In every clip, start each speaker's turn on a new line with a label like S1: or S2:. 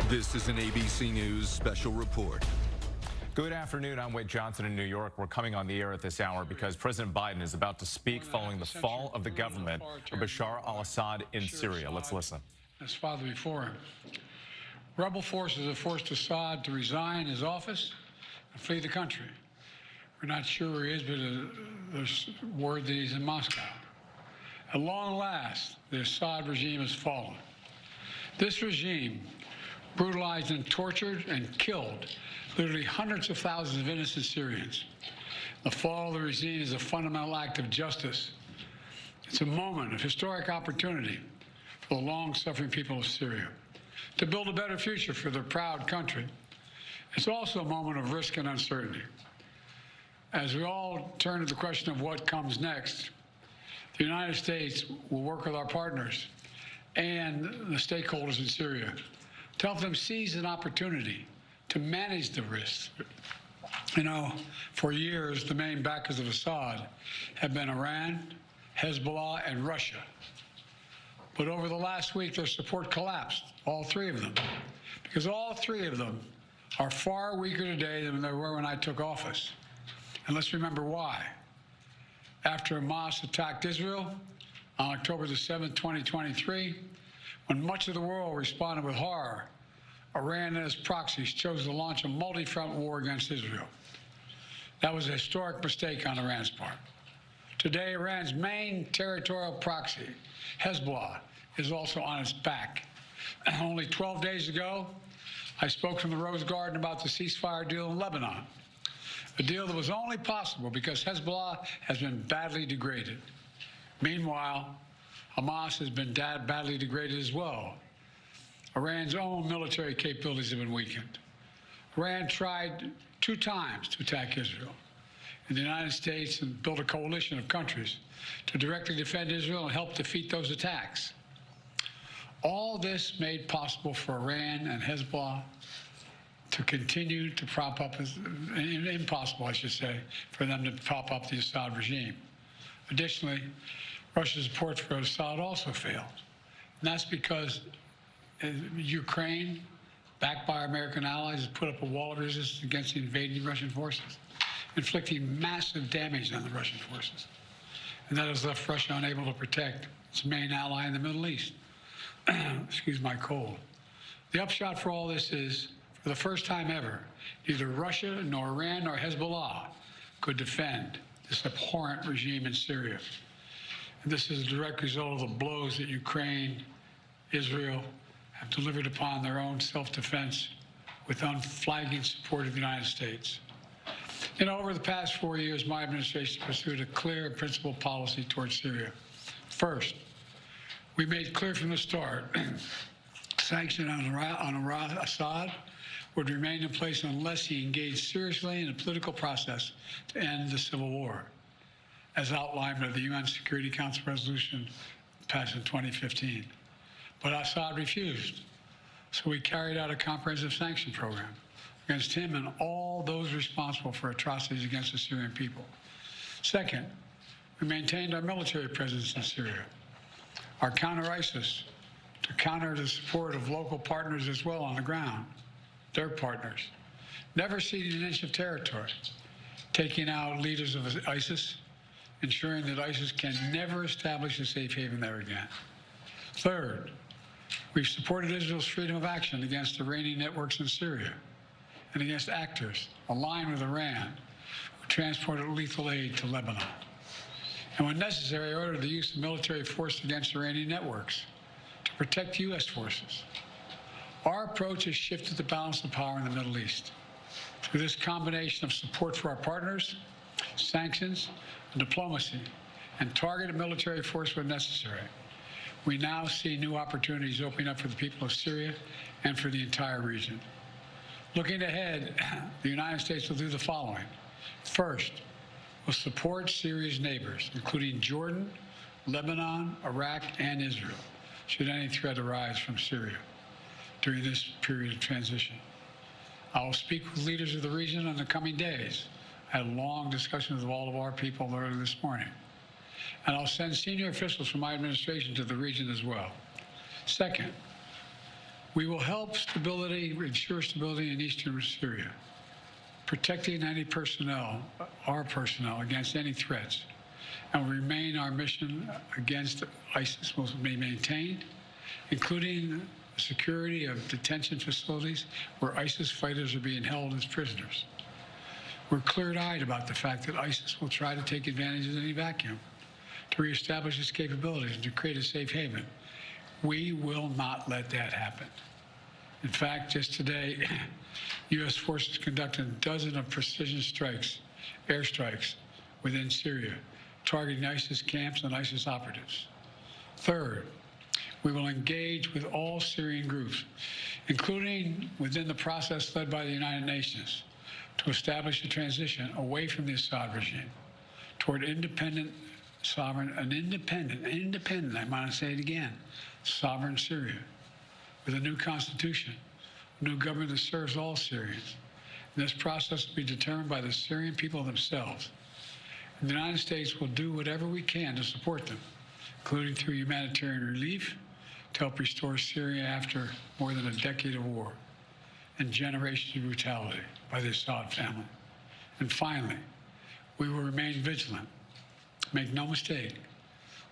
S1: This is an ABC News special report.
S2: Good afternoon. I'm Wade Johnson in New York. We're coming on the air at this hour because President Biden is about to speak following the fall of the government of Bashar al-Assad in Syria. Let's listen.
S3: His father before him. Rebel forces have forced Assad to resign his office and flee the country. We're not sure where he is, but there's word that he's in Moscow. At long last, the Assad regime has fallen. This regime brutalized and tortured and killed literally hundreds of thousands of innocent Syrians. The fall of the regime is a fundamental act of justice. It's a moment of historic opportunity for the long-suffering people of Syria to build a better future for their proud country. It's also a moment of risk and uncertainty. As we all turn to the question of what comes next, the United States will work with our partners and the stakeholders in Syria to help them seize an opportunity to manage the risks. You know, for years, the main backers of Assad have been Iran, Hezbollah, and Russia. But over the last week, their support collapsed, all three of them, because all three of them are far weaker today than they were when I took office. And let's remember why. After Hamas attacked Israel on October the 7th, 2023, when much of the world responded with horror, Iran and its proxies chose to launch a multi-front war against Israel. That was a historic mistake on Iran's part. Today, Iran's main territorial proxy, Hezbollah, is also on its back. Only 12 days ago, I spoke from the Rose Garden about the ceasefire deal in Lebanon, a deal that was only possible because Hezbollah has been badly degraded. Meanwhile, Hamas has been badly degraded as well. Iran's own military capabilities have been weakened. Iran tried 2 times to attack Israel and the United States and build a coalition of countries to directly defend Israel and help defeat those attacks. All this made possible for Iran and Hezbollah to continue to prop up, impossible, I should say, for them to prop up the Assad regime. Additionally, Russia's support for Assad also failed. And that's because Ukraine, backed by our American allies, has put up a wall of resistance against the invading Russian forces, inflicting massive damage on the Russian forces. And that has left Russia unable to protect its main ally in the Middle East. Excuse my cold. The upshot for all this is, for the first time ever, neither Russia nor Iran nor Hezbollah could defend this abhorrent regime in Syria. And this is a direct result of the blows that Ukraine, Israel, have delivered upon their own self-defense with unflagging support of the United States. You know, over the past 4 years, my administration pursued a clear and principled policy towards Syria. First, we made clear from the start sanctions on Assad would remain in place unless he engaged seriously in a political process to end the civil war, as outlined by the UN Security Council resolution passed in 2015. But Assad refused, so we carried out a comprehensive sanction program against him and all those responsible for atrocities against the Syrian people. Second, we maintained our military presence in Syria, our counter-ISIS, to counter the support of local partners as well on the ground, their partners, never ceding an inch of territory, taking out leaders of ISIS, ensuring that ISIS can never establish a safe haven there again. Third, we've supported Israel's freedom of action against Iranian networks in Syria and against actors aligned with Iran who transported lethal aid to Lebanon. And when necessary, ordered the use of military force against Iranian networks to protect U.S. forces. Our approach has shifted the balance of power in the Middle East. Through this combination of support for our partners, sanctions, and diplomacy, and targeted military force when necessary, we now see new opportunities opening up for the people of Syria and for the entire region. Looking ahead, the United States will do the following. First, we'll support Syria's neighbors, including Jordan, Lebanon, Iraq, and Israel, should any threat arise from Syria during this period of transition. I will speak with leaders of the region in the coming days. I had long discussions with all of our people earlier this morning. And I'll send senior officials from my administration to the region as well. Second, We will help ensure stability in eastern Syria, protecting any personnel, our personnel, against any threats, and will remain our mission against ISIS will be maintained, including the security of detention facilities where ISIS fighters are being held as prisoners. We're clear-eyed about the fact that ISIS will try to take advantage of any vacuum to reestablish its capabilities and to create a safe haven. We will not let that happen. In fact, just today, U.S. forces conducted dozens of precision strikes, airstrikes, within Syria, targeting ISIS camps and ISIS operatives. Third, we will engage with all Syrian groups, including within the process led by the United Nations, to establish a transition away from the Assad regime toward independent, sovereign, independent, I want to say it again, sovereign Syria, with a new constitution, a new government that serves all Syrians. And this process will be determined by the Syrian people themselves. And the United States will do whatever we can to support them, including through humanitarian relief, to help restore Syria after more than a decade of war and generations of brutality by the Assad family. And finally, we will remain vigilant. Make no mistake,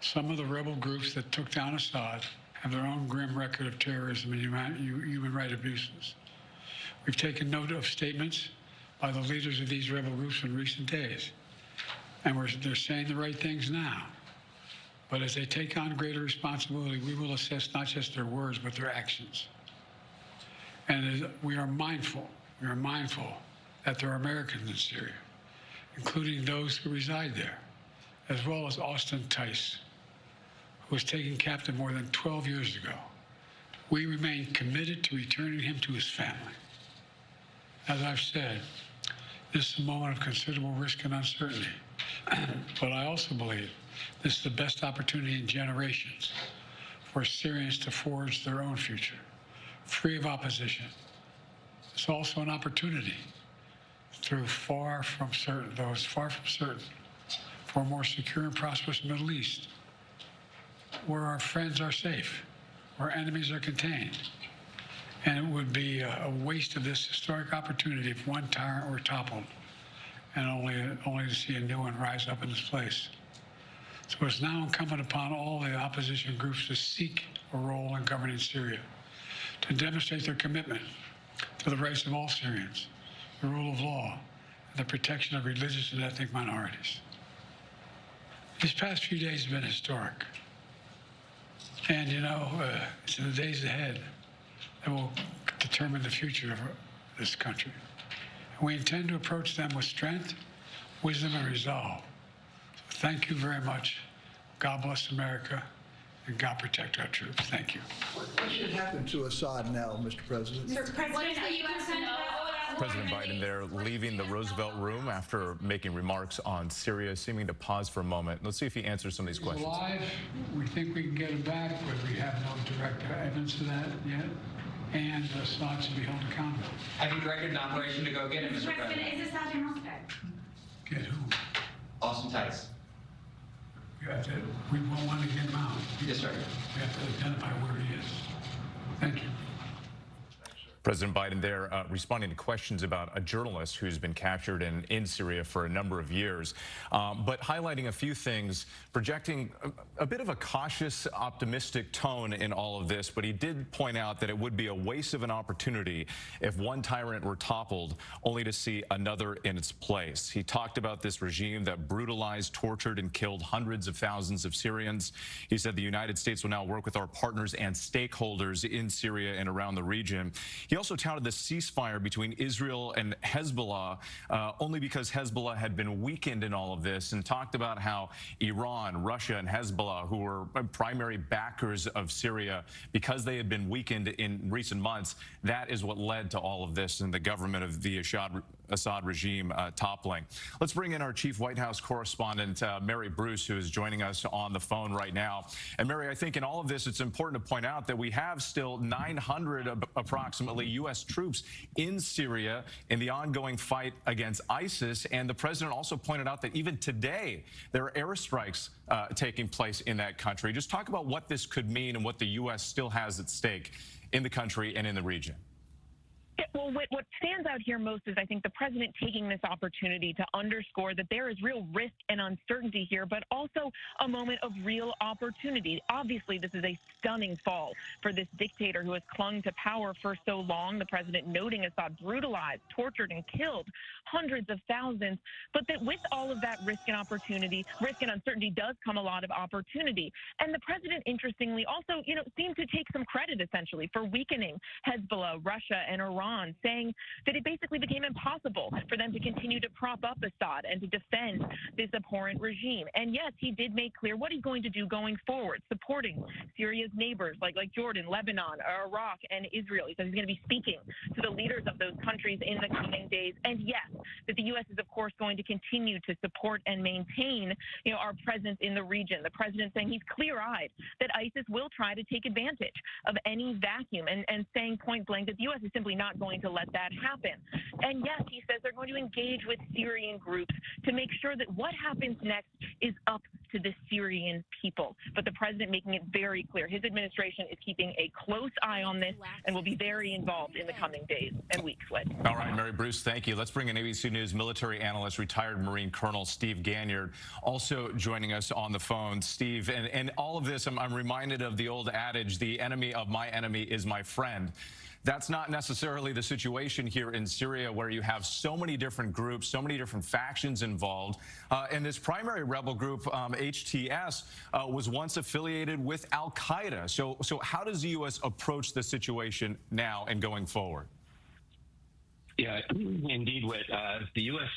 S3: some of the rebel groups that took down Assad have their own grim record of terrorism and human rights abuses. We've taken note of statements by the leaders of these rebel groups in recent days, and they're saying the right things now. But as they take on greater responsibility, we will assess not just their words, but their actions. And we are mindful that there are Americans in Syria, including those who reside there, as well as Austin Tice, who was taken captive more than 12 years ago. We remain committed to returning him to his family. As I've said, this is a moment of considerable risk and uncertainty, but I also believe this is the best opportunity in generations for Syrians to forge their own future, free of opposition. It's also an opportunity through far from certain, for a more secure and prosperous Middle East, where our friends are safe, where enemies are contained. And it would be a waste of this historic opportunity if one tyrant were toppled and only to see a new one rise up in its place. So it's now incumbent upon all the opposition groups to seek a role in governing Syria, to demonstrate their commitment to the rights of all Syrians, the rule of law, and the protection of religious and ethnic minorities. These past few days have been historic. And, it's in the days ahead that will determine the future of this country. And we intend to approach them with strength, wisdom, and resolve. So thank you very much. God bless America, and God protect our troops. Thank you.
S4: What should happen to Assad now, Mr. President?
S5: Sir, President,
S2: President Biden there leaving the Roosevelt room after making remarks on Syria, seeming to pause for a moment. Let's see if he answers some of these questions.
S3: He's alive. We think we can get him back, but we have no direct evidence of that yet. And Assad should be held accountable.
S6: Have you directed an operation to go get him, Mr. President?
S5: is Assad your husband?
S3: Get who?
S6: Austin Tice.
S3: We won't want to get him out.
S6: Yes, sir.
S3: We have to identify where he is. Thank you.
S2: President Biden there responding to questions about a journalist who's been captured in Syria for a number of years, but highlighting a few things, projecting a bit of a cautious, optimistic tone in all of this. But he did point out that it would be a waste of an opportunity if one tyrant were toppled, only to see another in its place. He talked about this regime that brutalized, tortured, and killed hundreds of thousands of Syrians. He said the United States will now work with our partners and stakeholders in Syria and around the region. He also touted the ceasefire between Israel and Hezbollah only because Hezbollah had been weakened in all of this, and talked about how Iran, Russia, and Hezbollah, who were primary backers of Syria, because they had been weakened in recent months, that is what led to all of this and the government of the Assad regime toppling. Let's bring in our chief White House correspondent, Mary Bruce, who is joining us on the phone right now. And Mary, I think in all of this, it's important to point out that we have still 900 approximately U.S. troops in Syria in the ongoing fight against ISIS. And the president also pointed out that even today, there are airstrikes taking place in that country. Just talk about what this could mean and what the U.S. still has at stake in the country and in the region?
S5: Well, what stands out here most is, I think, the president taking this opportunity to underscore that there is real risk and uncertainty here, but also a moment of real opportunity. Obviously, this is a stunning fall for this dictator who has clung to power for so long. The president noting Assad brutalized, tortured, and killed hundreds of thousands, but that with all of that risk and uncertainty does come a lot of opportunity. And the president, interestingly, also, seemed to take some credit, essentially, for weakening Hezbollah, Russia, and Iran, saying that it basically became impossible for them to continue to prop up Assad and to defend this abhorrent regime. And yes, he did make clear what he's going to do going forward, supporting Syria's neighbors like Jordan, Lebanon, Iraq, and Israel. He says he's going to be speaking to the leaders of those countries in the coming days. And yes, that the U.S. is, of course, going to continue to support and maintain, our presence in the region. The president saying he's clear-eyed that ISIS will try to take advantage of any vacuum, and saying point blank that the U.S. is simply not going to let that happen. And yes, he says they're going to engage with Syrian groups to make sure that what happens next is up to the Syrian people. But the president making it very clear his administration is keeping a close eye on this and will be very involved in the coming days and weeks.
S2: All right, Mary Bruce, thank you. Let's bring in ABC News military analyst, retired Marine Colonel Steve Ganyard, also joining us on the phone. Steve, and all of this, I'm reminded of the old adage, the enemy of my enemy is my friend. That's not necessarily the situation here in Syria, where you have so many different groups, so many different factions involved. And this primary rebel group, HTS, was once affiliated with al-Qaeda. So how does the U.S. approach the situation now and going forward?
S7: Yeah, indeed, Whit. The U.S.,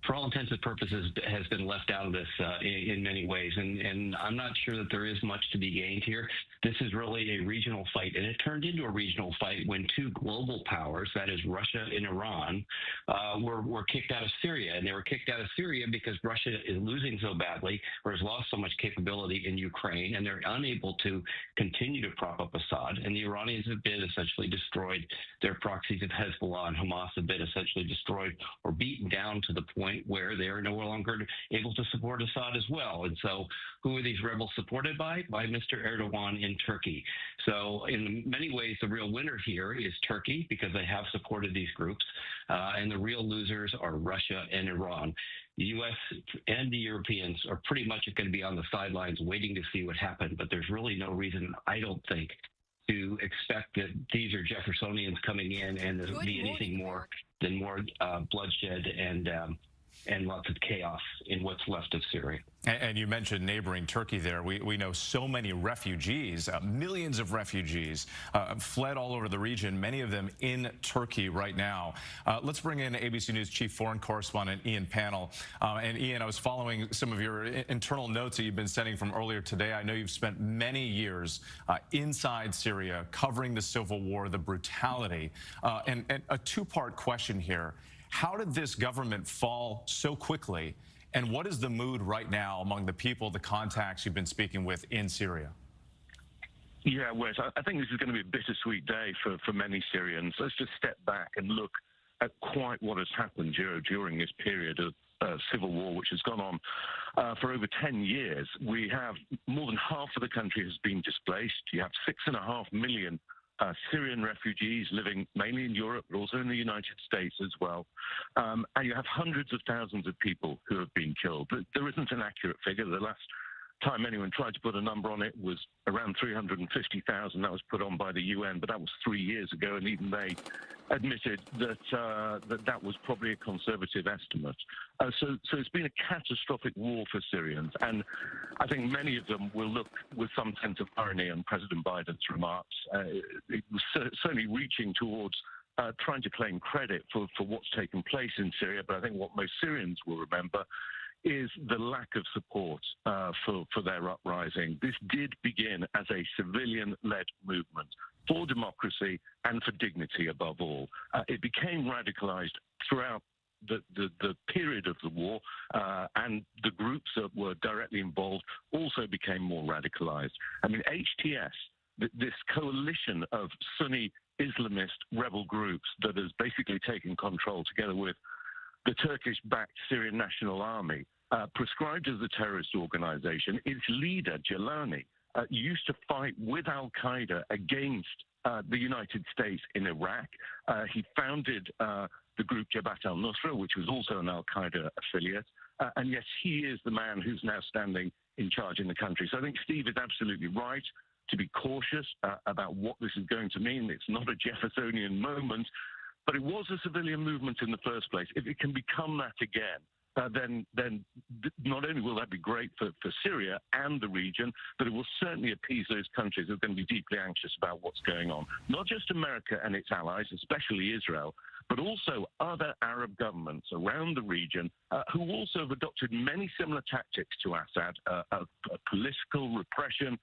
S7: for all intents and purposes, has been left out of this in many ways, and I'm not sure that there is much to be gained here. This is really a regional fight, and it turned into a regional fight when two global powers, that is Russia and Iran, were kicked out of Syria. And they were kicked out of Syria because Russia is losing so badly, or has lost so much capability in Ukraine, and they're unable to continue to prop up Assad. And the Iranians have been essentially destroyed. Their proxies of Hezbollah and Hamas have been essentially destroyed or beaten down to the point where they are no longer able to support Assad as well. And so who are these rebels supported by? By Mr. Erdogan in Turkey. So in many ways, the real winner here is Turkey, because they have supported these groups. And the real losers are Russia and Iran. The U.S. and the Europeans are pretty much going to be on the sidelines waiting to see what happens. But there's really no reason, I don't think, to expect that these are Jeffersonians coming in and there'll be anything more than bloodshed and lots of chaos in what's left of Syria.
S2: And you mentioned neighboring Turkey there. We know so many refugees, millions of refugees fled all over the region, many of them in Turkey right now. Let's bring in ABC News Chief Foreign Correspondent Ian Pannell. And Ian, I was following some of your internal notes that you've been sending from earlier today. I know you've spent many years inside Syria covering the civil war, the brutality. And a two-part question here. How did this government fall so quickly? And what is the mood right now among the people, the contacts you've been speaking with in Syria?
S8: Yeah, Wes, I think this is going to be a bittersweet day for many Syrians. Let's just step back and look at quite what has happened during this period of civil war, which has gone on for over 10 years. We have more than half of the country has been displaced. You have 6.5 million Syrian refugees living mainly in Europe, but also in the United States as well. And you have hundreds of thousands of people who have been killed. But there isn't an accurate figure. The last time anyone tried to put a number on it was around 350,000. That was put on by the UN, but that was 3 years ago, and even they admitted that that was probably a conservative estimate. So it's been a catastrophic war for Syrians, and I think many of them will look with some sense of irony on President Biden's remarks. It was certainly reaching towards trying to claim credit for what's taken place in Syria, but I think what most Syrians will remember is the lack of support for their uprising. This did begin as a civilian-led movement for democracy and for dignity above all. It became radicalized throughout the period of the war, and the groups that were directly involved also became more radicalized. I mean, HTS, this coalition of Sunni Islamist rebel groups that has basically taken control together with the Turkish-backed Syrian National Army, prescribed as a terrorist organization. Its leader, Jalani, used to fight with al-Qaeda against the United States in Iraq. He founded the group Jabhat al-Nusra, which was also an al-Qaeda affiliate. And yes, he is the man who's now standing in charge in the country. So I think Steve is absolutely right to be cautious about what this is going to mean. It's not a Jeffersonian moment, but it was a civilian movement in the first place. If it can become that again, then not only will that be great for Syria and the region, but it will certainly appease those countries who are going to be deeply anxious about what's going on. Not just America and its allies, especially Israel, but also other Arab governments around the region who also have adopted many similar tactics to Assad, political repression,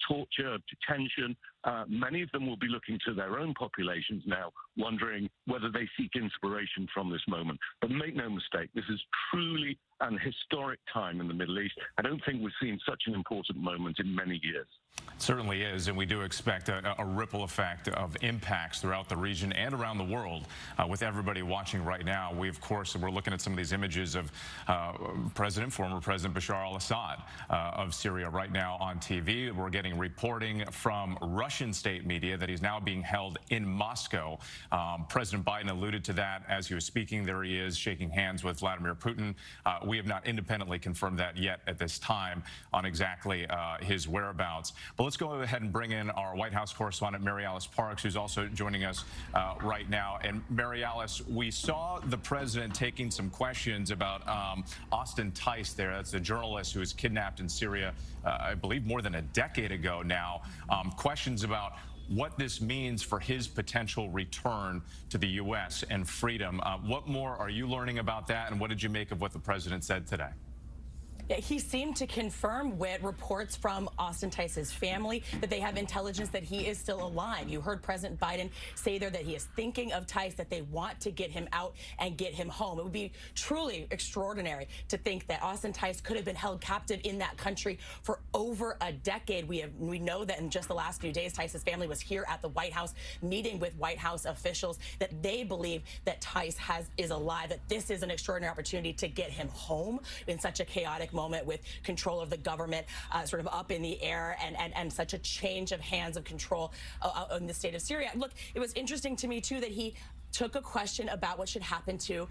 S8: torture, detention. Many of them will be looking to their own populations now, wondering whether they seek inspiration from this moment. But make no mistake, this is truly an historic time in the Middle East. I don't think we've seen such an important moment in many years.
S2: It certainly is, and we do expect a ripple effect of impacts throughout the region and around the world. With everybody watching right now, we're looking at some of these images of former President Bashar al-Assad of Syria right now on TV. We're getting reporting from Russian state media that he's now being held in Moscow. President Biden alluded to that as he was speaking. There he is shaking hands with Vladimir Putin. We have not independently confirmed that yet at this time on exactly his whereabouts. But let's go ahead and bring in our White House correspondent, Mary Alice Parks, who's also joining us right now. And Mary Alice, we saw the president taking some questions about Austin Tice there. That's the journalist who was kidnapped in Syria, I believe more than a decade ago now. Questions about what this means for his potential return to the U.S. and freedom. What more are you learning about that, and what did you make of what the president said today?
S9: Yeah, he seemed to confirm with reports from Austin Tice's family that they have intelligence that he is still alive. You heard President Biden say there that he is thinking of Tice, that they want to get him out and get him home. It would be truly extraordinary to think that Austin Tice could have been held captive in that country for over a decade. We know that in just the last few days, Tice's family was here at the White House meeting with White House officials, that they believe that Tice is alive, that this is an extraordinary opportunity to get him home in such a chaotic moment with control of the government sort of up in the air and such a change of hands of control in the state of Syria. Look, it was interesting to me, too, that he took a question about what should happen to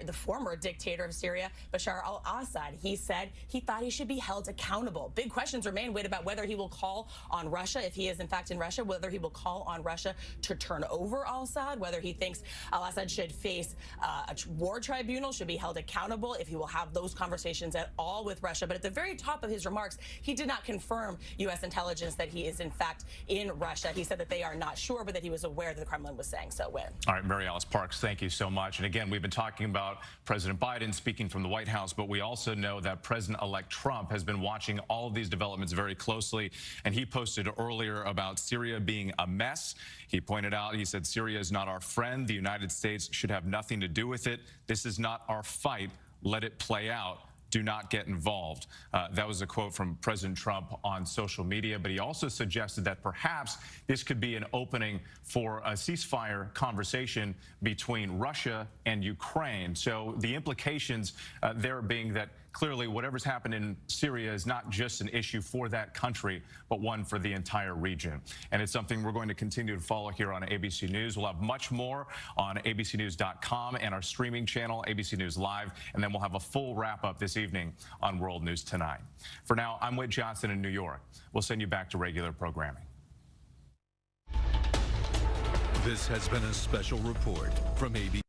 S9: the former dictator of Syria, Bashar al-Assad. He said he thought he should be held accountable. Big questions remain about whether he will call on Russia, if he is in fact in Russia, whether he will call on Russia to turn over al-Assad, whether he thinks al-Assad should face a war tribunal, should be held accountable, if he will have those conversations at all with Russia. But at the very top of his remarks, he did not confirm U.S. intelligence that he is in fact in Russia. He said that they are not sure, but that he was aware that the Kremlin was saying so.
S2: All right, Mary Alice Parks, thank you so much. And again, we've been talking about President Biden speaking from the White House, but we also know that President-elect Trump has been watching all of these developments very closely, and he posted earlier about Syria being a mess. He pointed out, he said, Syria is not our friend. The United States should have nothing to do with it. This is not our fight. Let it play out. Do not get involved. That was a quote from President Trump on social media, but he also suggested that perhaps this could be an opening for a ceasefire conversation between Russia and Ukraine. So the implications there being that clearly whatever's happened in Syria is not just an issue for that country, but one for the entire region. And it's something we're going to continue to follow here on ABC News. We'll have much more on abcnews.com and our streaming channel, ABC News Live, and then we'll have a full wrap-up this evening on World News Tonight. For now, I'm Whit Johnson in New York. We'll send you back to regular programming.
S1: This has been a special report from ABC.